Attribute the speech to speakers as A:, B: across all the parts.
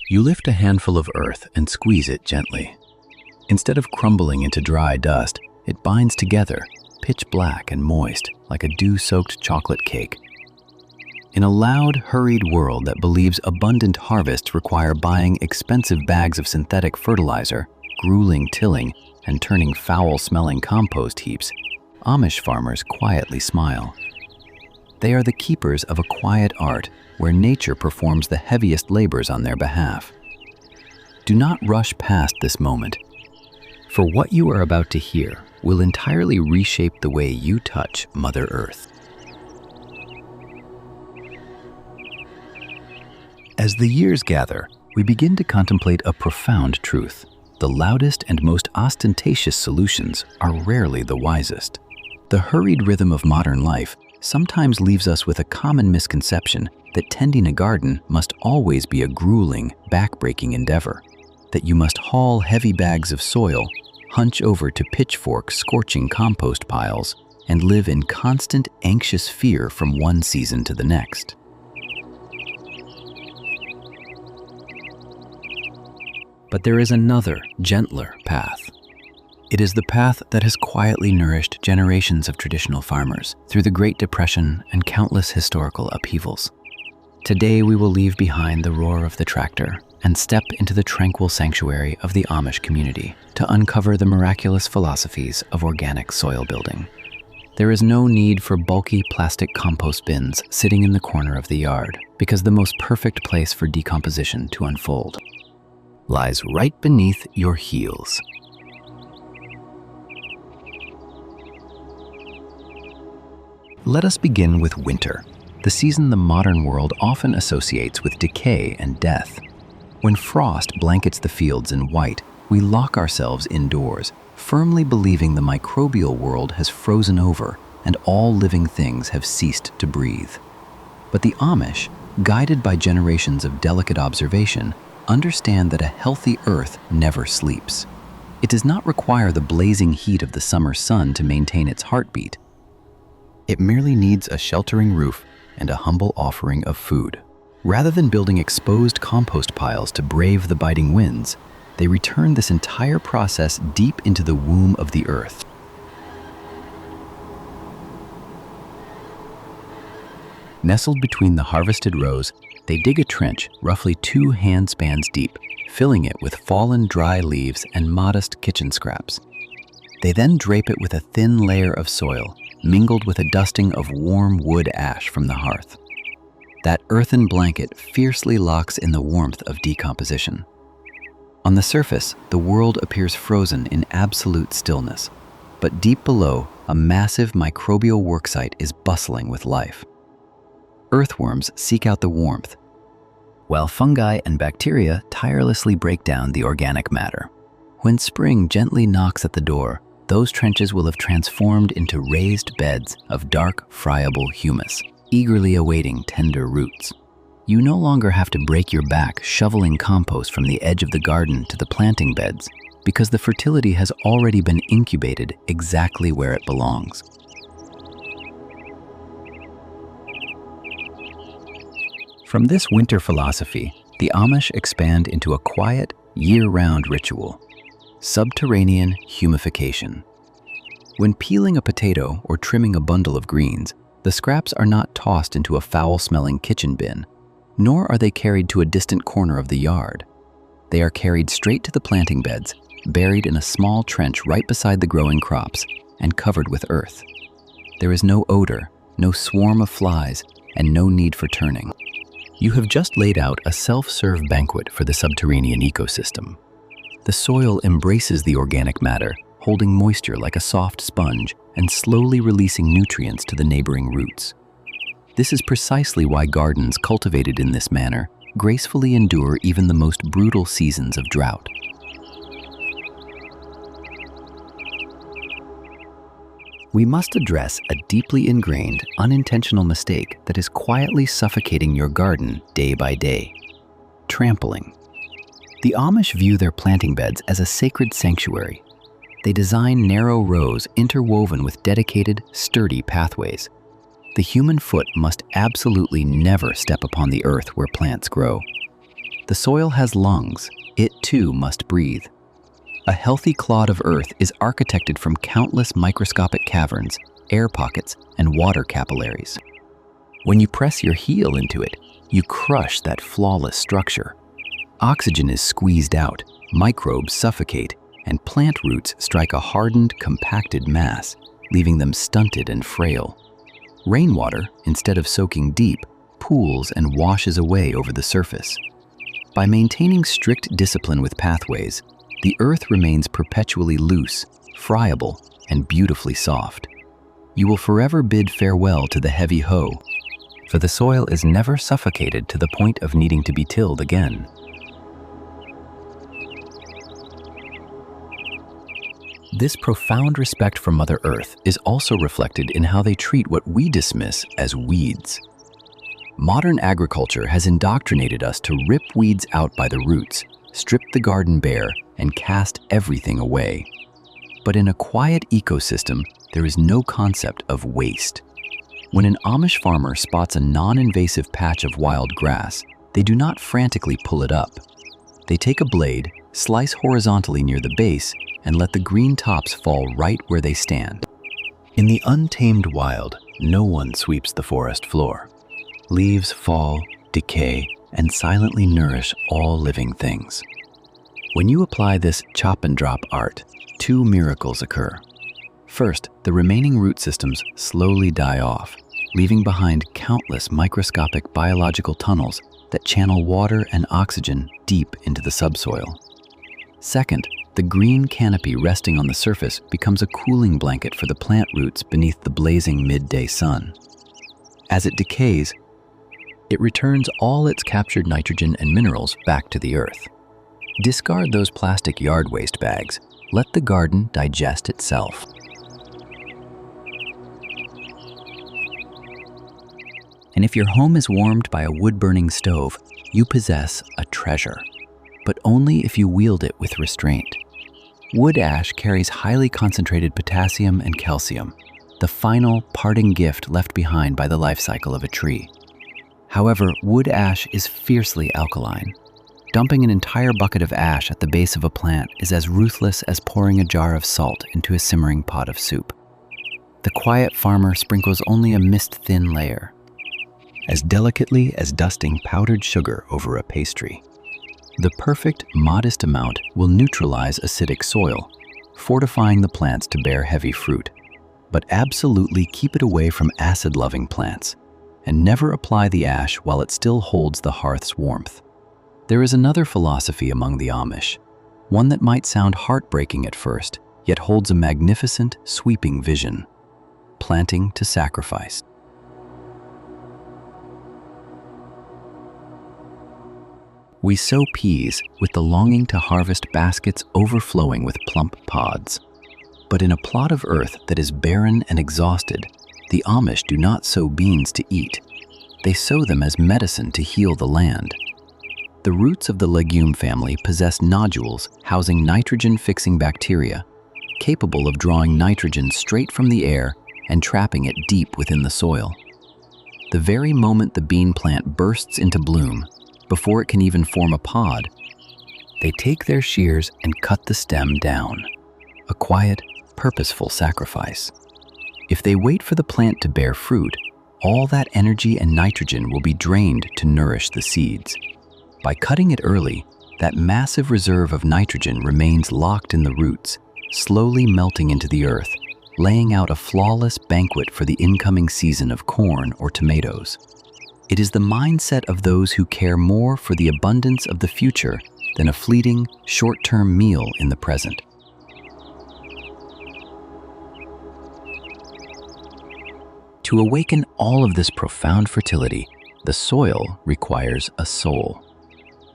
A: You lift a handful of earth and squeeze it gently. Instead of crumbling into dry dust, it binds together, pitch black and moist, like a dew-soaked chocolate cake. In a loud, hurried world that believes abundant harvests require buying expensive bags of synthetic fertilizer, grueling tilling, and turning foul-smelling compost heaps, Amish farmers quietly smile. They are the keepers of a quiet art where nature performs the heaviest labors on their behalf. Do not rush past this moment, for what you are about to hear will entirely reshape the way you touch Mother Earth. As the years gather, we begin to contemplate a profound truth. The loudest and most ostentatious solutions are rarely the wisest. The hurried rhythm of modern life sometimes leaves us with a common misconception that tending a garden must always be a grueling, back-breaking endeavor, that you must haul heavy bags of soil, hunch over to pitchfork scorching compost piles, and live in constant, anxious fear from one season to the next. But there is another, gentler path. It is the path that has quietly nourished generations of traditional farmers through the Great Depression and countless historical upheavals. Today we will leave behind the roar of the tractor and step into the tranquil sanctuary of the Amish community to uncover the miraculous philosophies of organic soil building. There is no need for bulky plastic compost bins sitting in the corner of the yard, because the most perfect place for decomposition to unfold lies right beneath your heels. Let us begin with winter, the season the modern world often associates with decay and death. When frost blankets the fields in white, we lock ourselves indoors, firmly believing the microbial world has frozen over and all living things have ceased to breathe. But the Amish, guided by generations of delicate observation, understand that a healthy earth never sleeps. It does not require the blazing heat of the summer sun to maintain its heartbeat. It merely needs a sheltering roof and a humble offering of food. Rather than building exposed compost piles to brave the biting winds, they return this entire process deep into the womb of the earth. Nestled between the harvested rows, they dig a trench roughly 2 handspans deep, filling it with fallen dry leaves and modest kitchen scraps. They then drape it with a thin layer of soil, mingled with a dusting of warm wood ash from the hearth. That earthen blanket fiercely locks in the warmth of decomposition. On the surface, the world appears frozen in absolute stillness, but deep below, a massive microbial worksite is bustling with life. Earthworms seek out the warmth, while fungi and bacteria tirelessly break down the organic matter. When spring gently knocks at the door, those trenches will have transformed into raised beds of dark, friable humus, eagerly awaiting tender roots. You no longer have to break your back shoveling compost from the edge of the garden to the planting beds, because the fertility has already been incubated exactly where it belongs. From this winter philosophy, the Amish expand into a quiet, year-round ritual: subterranean humification. When peeling a potato or trimming a bundle of greens, the scraps are not tossed into a foul-smelling kitchen bin, nor are they carried to a distant corner of the yard. They are carried straight to the planting beds, buried in a small trench right beside the growing crops, and covered with earth. There is no odor, no swarm of flies, and no need for turning. You have just laid out a self-serve banquet for the subterranean ecosystem. The soil embraces the organic matter, holding moisture like a soft sponge and slowly releasing nutrients to the neighboring roots. This is precisely why gardens cultivated in this manner gracefully endure even the most brutal seasons of drought. We must address a deeply ingrained, unintentional mistake that is quietly suffocating your garden day by day: trampling. The Amish view their planting beds as a sacred sanctuary. They design narrow rows interwoven with dedicated, sturdy pathways. The human foot must absolutely never step upon the earth where plants grow. The soil has lungs. It too must breathe. A healthy clod of earth is architected from countless microscopic caverns, air pockets, and water capillaries. When you press your heel into it, you crush that flawless structure. Oxygen is squeezed out, microbes suffocate, and plant roots strike a hardened, compacted mass, leaving them stunted and frail. Rainwater, instead of soaking deep, pools and washes away over the surface. By maintaining strict discipline with pathways, the earth remains perpetually loose, friable, and beautifully soft. You will forever bid farewell to the heavy hoe, for the soil is never suffocated to the point of needing to be tilled again. This profound respect for Mother Earth is also reflected in how they treat what we dismiss as weeds. Modern agriculture has indoctrinated us to rip weeds out by the roots, strip the garden bare, and cast everything away. But in a quiet ecosystem, there is no concept of waste. When an Amish farmer spots a non-invasive patch of wild grass, they do not frantically pull it up. They take a blade, slice horizontally near the base, and let the green tops fall right where they stand. In the untamed wild, no one sweeps the forest floor. Leaves fall, decay, and silently nourish all living things. When you apply this chop-and-drop art, two miracles occur. First, the remaining root systems slowly die off, leaving behind countless microscopic biological tunnels that channel water and oxygen deep into the subsoil. Second, the green canopy resting on the surface becomes a cooling blanket for the plant roots beneath the blazing midday sun. As it decays, it returns all its captured nitrogen and minerals back to the earth. Discard those plastic yard waste bags. Let the garden digest itself. And if your home is warmed by a wood-burning stove, you possess a treasure, but only if you wield it with restraint. Wood ash carries highly concentrated potassium and calcium, the final parting gift left behind by the life cycle of a tree. However, wood ash is fiercely alkaline. Dumping an entire bucket of ash at the base of a plant is as ruthless as pouring a jar of salt into a simmering pot of soup. The quiet farmer sprinkles only a mist-thin layer, as delicately as dusting powdered sugar over a pastry. The perfect, modest amount will neutralize acidic soil, fortifying the plants to bear heavy fruit. But absolutely keep it away from acid-loving plants, and never apply the ash while it still holds the hearth's warmth. There is another philosophy among the Amish, one that might sound heartbreaking at first, yet holds a magnificent, sweeping vision: planting to sacrifice. We sow peas with the longing to harvest baskets overflowing with plump pods. But in a plot of earth that is barren and exhausted, the Amish do not sow beans to eat. They sow them as medicine to heal the land. The roots of the legume family possess nodules housing nitrogen-fixing bacteria, capable of drawing nitrogen straight from the air and trapping it deep within the soil. The very moment the bean plant bursts into bloom, before it can even form a pod, they take their shears and cut the stem down. A quiet, purposeful sacrifice. If they wait for the plant to bear fruit, all that energy and nitrogen will be drained to nourish the seeds. By cutting it early, that massive reserve of nitrogen remains locked in the roots, slowly melting into the earth, laying out a flawless banquet for the incoming season of corn or tomatoes. It is the mindset of those who care more for the abundance of the future than a fleeting, short-term meal in the present. To awaken all of this profound fertility, the soil requires a soul.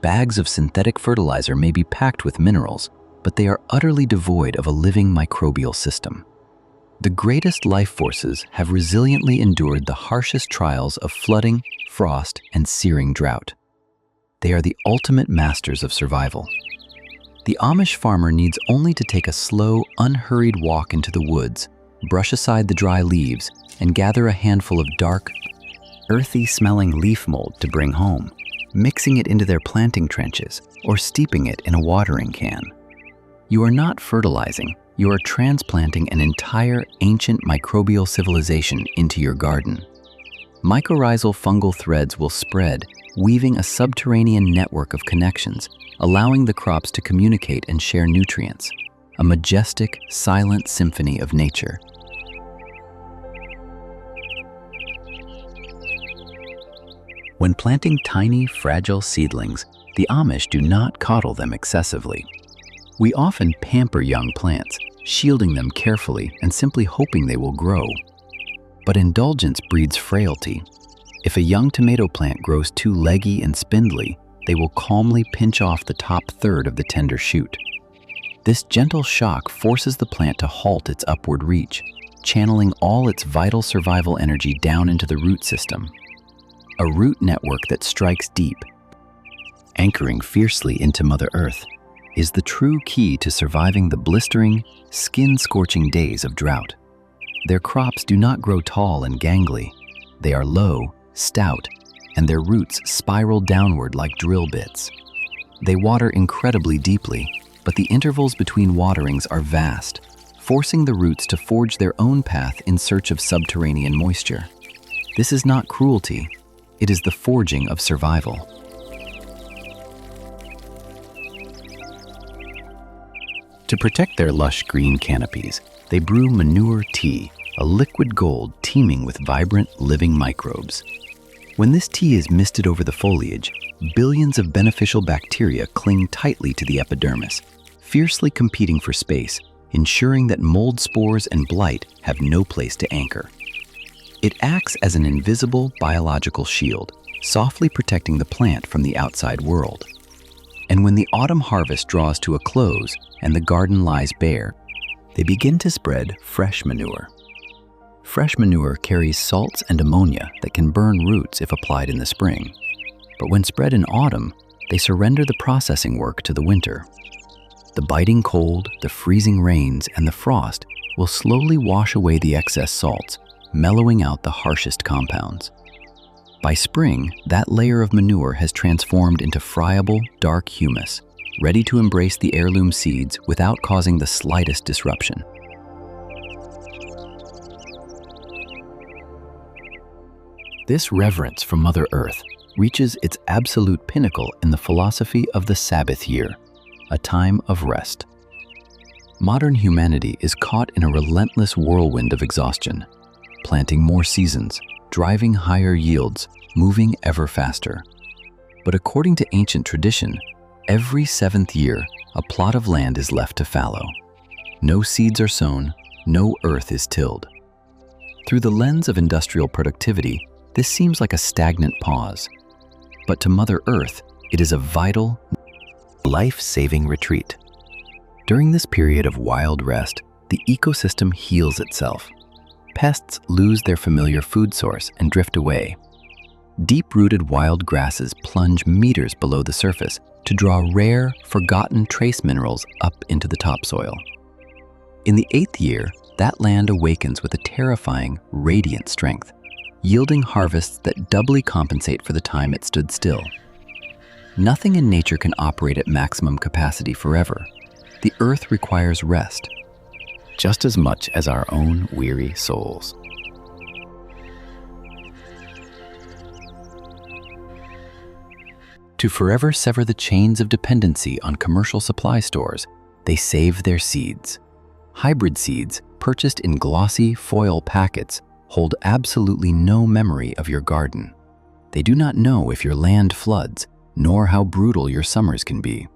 A: Bags of synthetic fertilizer may be packed with minerals, but they are utterly devoid of a living microbial system. The greatest life forces have resiliently endured the harshest trials of flooding, frost, and searing drought. They are the ultimate masters of survival. The Amish farmer needs only to take a slow, unhurried walk into the woods, brush aside the dry leaves, and gather a handful of dark, earthy-smelling leaf mold to bring home. mixing it into their planting trenches, or steeping it in a watering can. You are not fertilizing, you are transplanting an entire ancient microbial civilization into your garden. Mycorrhizal fungal threads will spread, weaving a subterranean network of connections, allowing the crops to communicate and share nutrients. A majestic, silent symphony of nature. When planting tiny, fragile seedlings, the Amish do not coddle them excessively. We often pamper young plants, shielding them carefully and simply hoping they will grow. But indulgence breeds frailty. If a young tomato plant grows too leggy and spindly, they will calmly pinch off the top third of the tender shoot. This gentle shock forces the plant to halt its upward reach, channeling all its vital survival energy down into the root system. A root network that strikes deep, anchoring fiercely into Mother Earth, is the true key to surviving the blistering, skin-scorching days of drought. Their crops do not grow tall and gangly. They are low, stout, and their roots spiral downward like drill bits. They water incredibly deeply, but the intervals between waterings are vast, forcing the roots to forge their own path in search of subterranean moisture. This is not cruelty, it is the forging of survival. To protect their lush green canopies, they brew manure tea, a liquid gold teeming with vibrant, living microbes. When this tea is misted over the foliage, billions of beneficial bacteria cling tightly to the epidermis, fiercely competing for space, ensuring that mold spores and blight have no place to anchor. It acts as an invisible biological shield, softly protecting the plant from the outside world. And when the autumn harvest draws to a close and the garden lies bare, they begin to spread fresh manure. Fresh manure carries salts and ammonia that can burn roots if applied in the spring. But when spread in autumn, they surrender the processing work to the winter. The biting cold, the freezing rains, and the frost will slowly wash away the excess salts, mellowing out the harshest compounds. By spring, that layer of manure has transformed into friable, dark humus, ready to embrace the heirloom seeds without causing the slightest disruption. This reverence for Mother Earth reaches its absolute pinnacle in the philosophy of the Sabbath year, a time of rest. Modern humanity is caught in a relentless whirlwind of exhaustion, planting more seasons, driving higher yields, moving ever faster. But according to ancient tradition, every seventh year, a plot of land is left to fallow. No seeds are sown, no earth is tilled. Through the lens of industrial productivity, this seems like a stagnant pause. But to Mother Earth, it is a vital, life-saving retreat. During this period of wild rest, the ecosystem heals itself. Pests lose their familiar food source and drift away. Deep-rooted wild grasses plunge meters below the surface to draw rare, forgotten trace minerals up into the topsoil. In the 8th year, that land awakens with a terrifying, radiant strength, yielding harvests that doubly compensate for the time it stood still. Nothing in nature can operate at maximum capacity forever. The earth requires rest, just as much as our own weary souls. To forever sever the chains of dependency on commercial supply stores, they save their seeds. Hybrid seeds, purchased in glossy foil packets, hold absolutely no memory of your garden. They do not know if your land floods, nor how brutal your summers can be.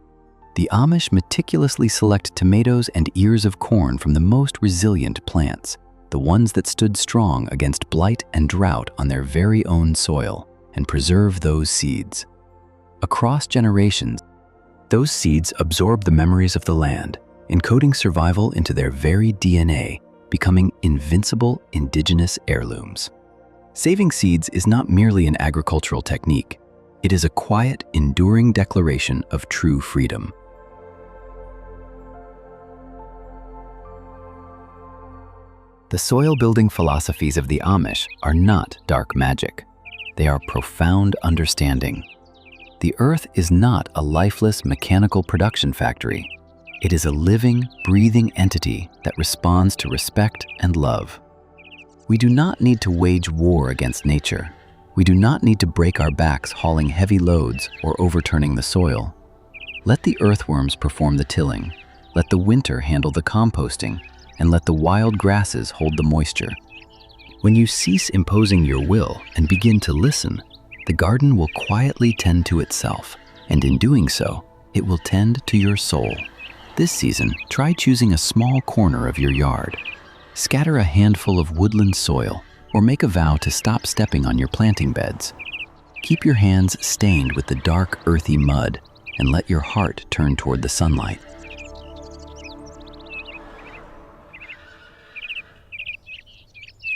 A: The Amish meticulously select tomatoes and ears of corn from the most resilient plants, the ones that stood strong against blight and drought on their very own soil, and preserve those seeds. Across generations, those seeds absorb the memories of the land, encoding survival into their very DNA, becoming invincible indigenous heirlooms. Saving seeds is not merely an agricultural technique. It is a quiet, enduring declaration of true freedom. The soil-building philosophies of the Amish are not dark magic. They are profound understanding. The earth is not a lifeless mechanical production factory. It is a living, breathing entity that responds to respect and love. We do not need to wage war against nature. We do not need to break our backs hauling heavy loads or overturning the soil. Let the earthworms perform the tilling. Let the winter handle the composting, and let the wild grasses hold the moisture. When you cease imposing your will and begin to listen, the garden will quietly tend to itself, and in doing so, it will tend to your soul. This season, try choosing a small corner of your yard. Scatter a handful of woodland soil, or make a vow to stop stepping on your planting beds. Keep your hands stained with the dark, earthy mud, and let your heart turn toward the sunlight.